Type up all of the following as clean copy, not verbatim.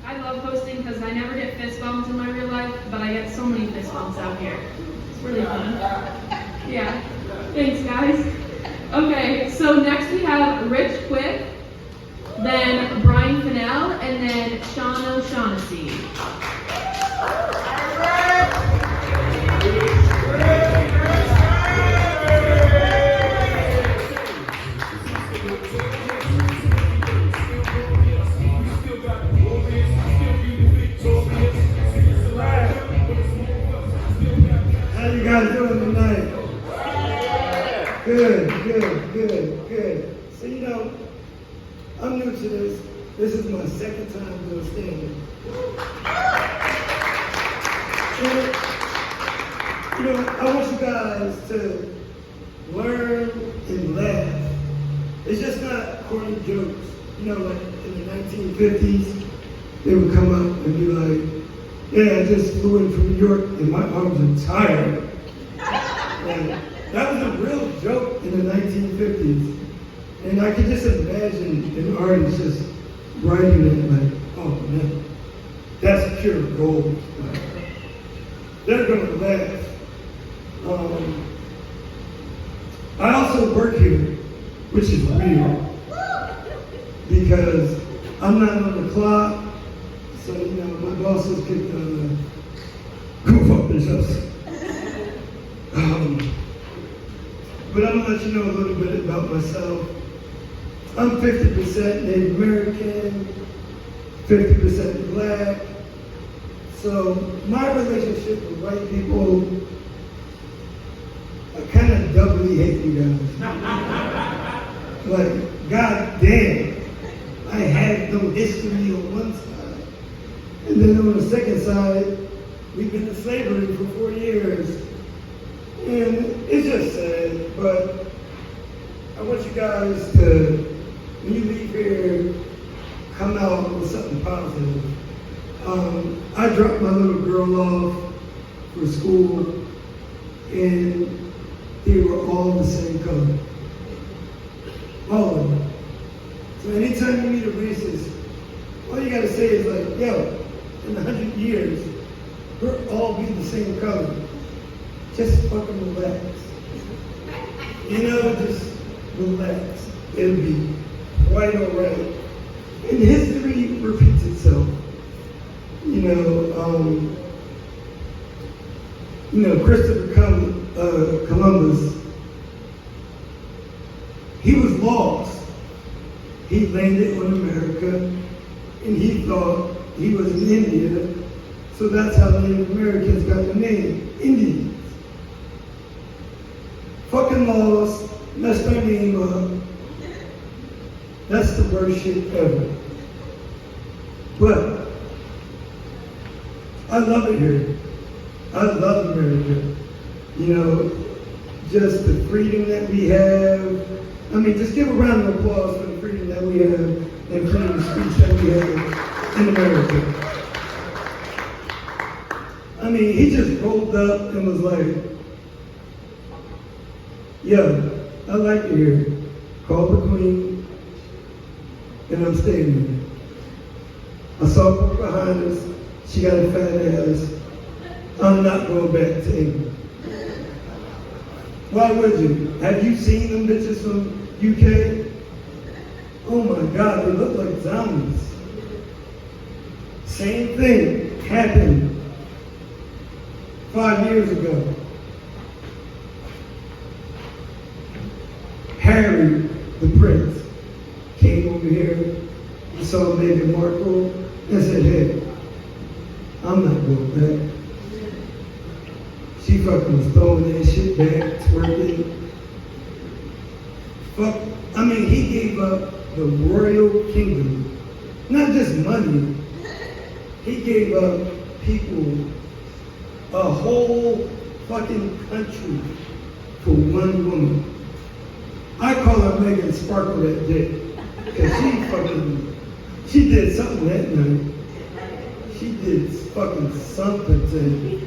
I love hosting because I never get fist bumps in my real life, but I get so many fist bumps out here. It's really fun. Yeah. Thanks, guys. Okay, so next we have Rich Quick, then Brian Fennell, and then Sean O'Shaughnessy. How you guys doing tonight? Good. So I'm new to this. This is my second time doing stand-up. And, I want you guys to learn and laugh. It's just not corny jokes. Like in the 1950s, they would come up and be like, yeah, I just flew in from New York and my arms are tired. And that was a real joke in the 1950s. And I could just imagine an artist just writing it like, oh man, that's pure gold. They're gonna laugh. I also work here, which is weird, because I'm not on the clock, so my bosses could go fuck themselves. But I'm gonna let you know a little bit about myself. I'm 50% Native American, 50% Black. So my relationship with white people, I kind of doubly hate you guys. Like, god damn, I had no history on one side. And then on the second side, we've been in slavery for 4 years. And it's just sad, but I want you guys to, when you leave here, come out with something positive. I dropped my little girl off for school, and they were all the same color. All of them. So anytime you meet a racist, all you gotta say is like, yo, in 100 years, we'll all be the same color. Just fucking relax. Just relax. It'll be quite all right. And history repeats itself. Christopher Columbus, he was lost. He landed on America, and he thought he was in India, so that's how Native Americans got the name, Indians. Fucking lost, messed our name up. That's the worst shit ever. But I love it here. I love America. Just the freedom that we have. Just give a round of applause for the freedom that we have and freedom of speech that we have in America. He just rolled up and was like, yo, I like it here. Call the queen, and I'm staying here. I saw Pocahontas. She got a fat ass. I'm not going back to England. Why would you? Have you seen them bitches from UK? Oh my God, they look like zombies. Same thing happened 5 years ago. Harry, the prince, came over here. He saw Meghan Markle and said, hey, I'm not going back. She fucking was throwing that shit back, twerking. He gave up the royal kingdom. Not just money. He gave up people, a whole fucking country for one woman. I call her Megan Sparkle that dick. Because she did something that night. She did fucking something to me.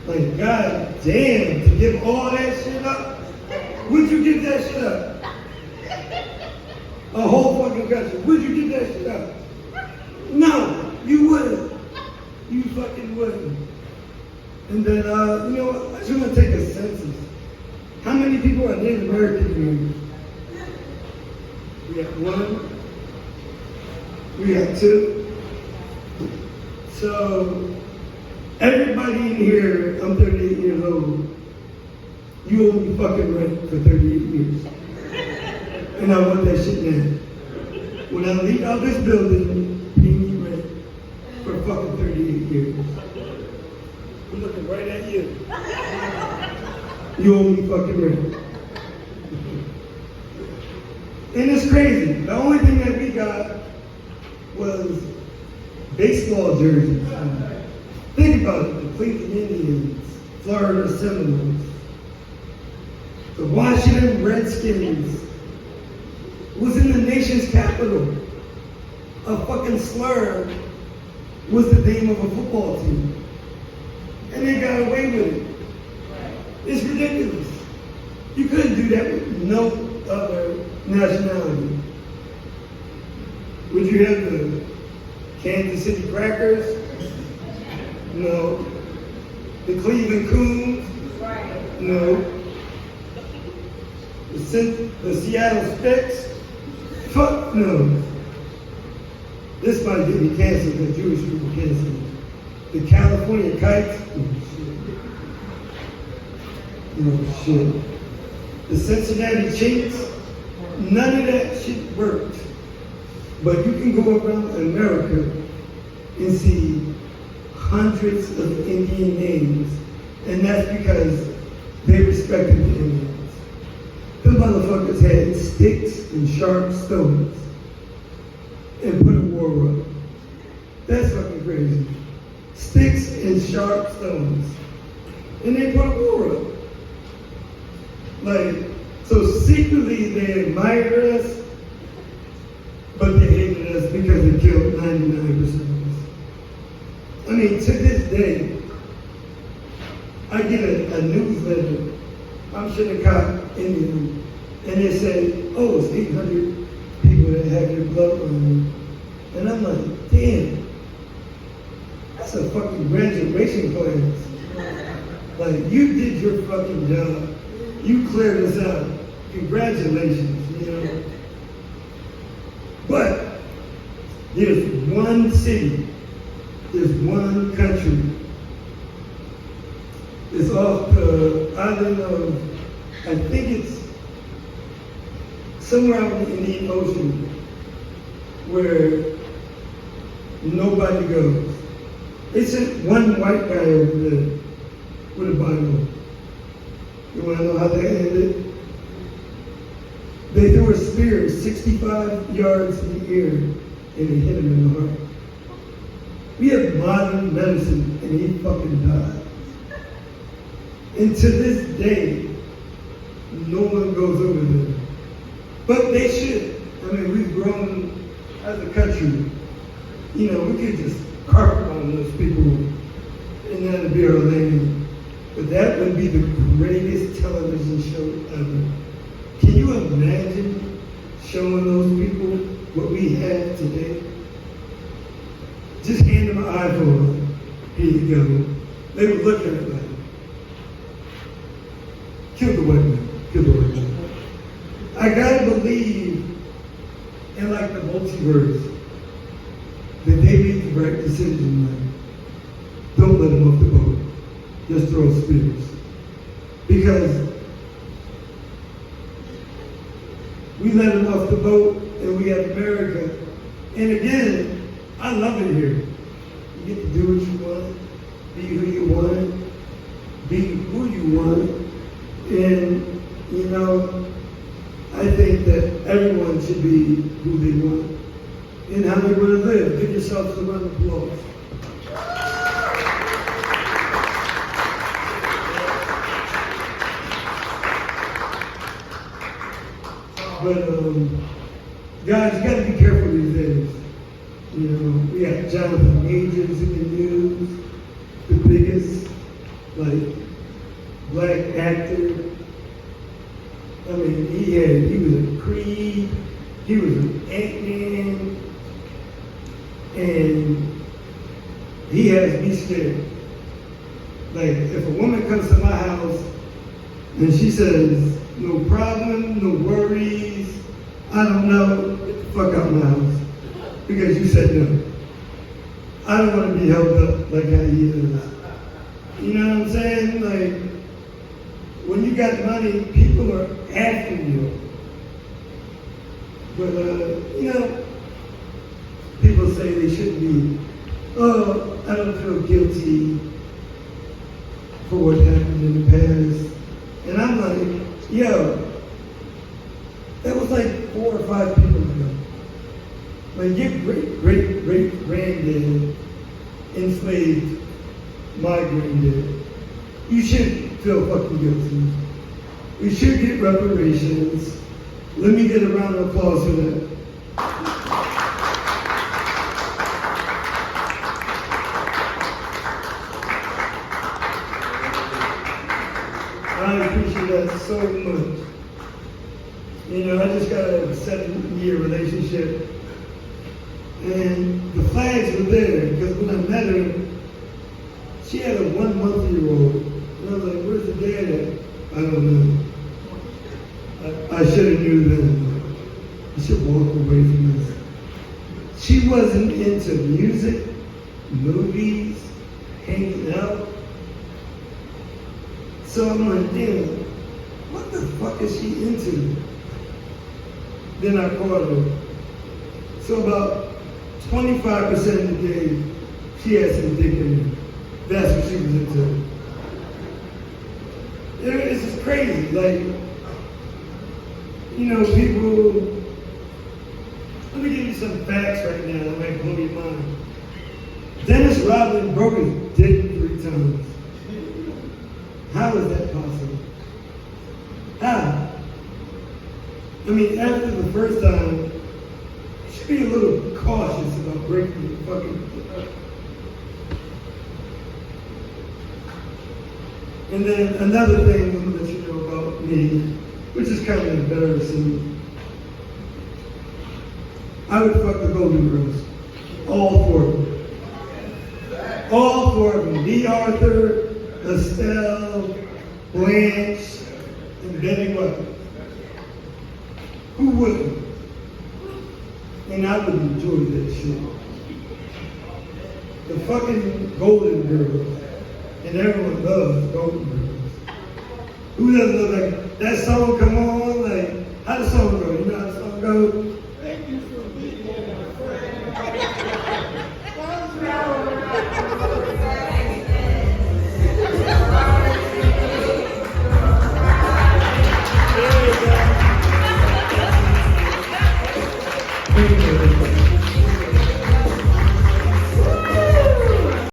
Like, god damn, to give all that shit up? Would you give that shit up? A whole fucking country, would you give that shit up? No, you wouldn't. And then, you know what? I just want to take a census. How many people are Native American here? We got one. We got two. So, everybody in here, I'm 38 years old. You owe me fucking rent for 38 years. And I want that shit now. When I leave out this building, pay me rent for fucking 38 years. I'm looking right at you. You owe me fucking rent. And it's crazy. The only thing that we got was baseball jerseys. Think about it. The Cleveland Indians, Florida Seminoles, the Washington Redskins was in the nation's capital. A fucking slur was the name of a football team. And they got away with it. It's ridiculous. You couldn't do that with no other nationality. Would you have the Kansas City Crackers? No. The Cleveland Coons? No. The Seattle Spicks? Fuck no. This might get me canceled because Jewish people canceled. The California Kites? Oh shit. The Cincinnati Chinks? None of that shit worked. But you can go around America and see hundreds of Indian names, and that's because they respected the Indians. The motherfuckers had sticks and sharp stones and put a war up. That's fucking crazy. Sticks and sharp stones. And they put a war up. Like, so secretly they admired us, but they hated us because they killed 99% of us. I mean, to this day, I get a newsletter. I'm Shinnecock Indian, and they say, oh, it's 800 people that have your bloodline. And I'm like, damn, that's a fucking graduation class. Like, you did your fucking job. You cleared us out. Congratulations, you know. But there's one city, there's one country. It's off the island of, I think it's somewhere out in the Indian Ocean where nobody goes. They sent one white guy over there with a Bible. You want to know how that ended? They threw a spear 65 yards in the air and it hit him in the heart. We have modern medicine and he fucking died. And to this day, no one goes over there. But they should. I mean, we've grown as a country. You know, we could just carpet on those people and that'd be our lane. But that would be the greatest television show ever. Can you imagine showing those people what we have today? Just hand them an iPhone. Here you go. They would look at it like, kill the white man. Kill the white man. I gotta believe in like the multiverse that they made the right decision. Like, don't let them off the boat. Just throw spears. Because we let them off the boat and we have America. And again, I love it here. You get to do what you want, be who you want, be who you want. And, you know, I think that everyone should be who they want and how they want to live. Give yourself a round of applause. But, guys, you gotta be careful these days. You know, we got Jonathan Majors in the news, the biggest, like, black actor. I mean, he was a Creed, he was an Ant-Man, and he has me scared. Like, if a woman comes to my house and she says, no problem, no worries, I don't know, get the fuck out of my house. Because you said no. I don't want to be held up like how he is. You know what I'm saying? Like, when you got money, people are after you. But, you know, people say they shouldn't be, oh, I don't feel guilty for what happened in the past. And I'm like, yo, that was like 4 or 5 people ago. Like, your great-great-great-granddad enslaved my granddad. You should feel fucking guilty. You should get reparations. Let me get a round of applause for that. I appreciate that so much. You know, I just got a 7-year relationship. And the flags were there because when I met her, she had a 1-month-old. And I was like, where's the dad at? I don't know. I should have knew then. I should walk away from this. She wasn't into music, movies, hanging out. So I'm like, damn, what the fuck is she into? Then I called her. So about 25% of the day, she had some dick in her. That's what she was into. It's just crazy. Like, you know, people, let me give you some facts right now that might blow your mind. Dennis Rodman broke his dick 3 times. How is that possible? How? I mean, after the first time, you should be a little cautious about breaking your fucking dick. And then another thing I'm gonna let you know about me, which is kind of embarrassing. I would fuck the Golden Girls. All 4 of them. All 4 of them. D. Arthur, Estelle, Blanche, and Betty White. Who wouldn't? And I would enjoy that shit. The fucking Golden Girls. And everyone loves Golden Girls. Who doesn't look like that song come on? Like, how the song go? You know how the song goes? Thank you for being my friend. Thank you.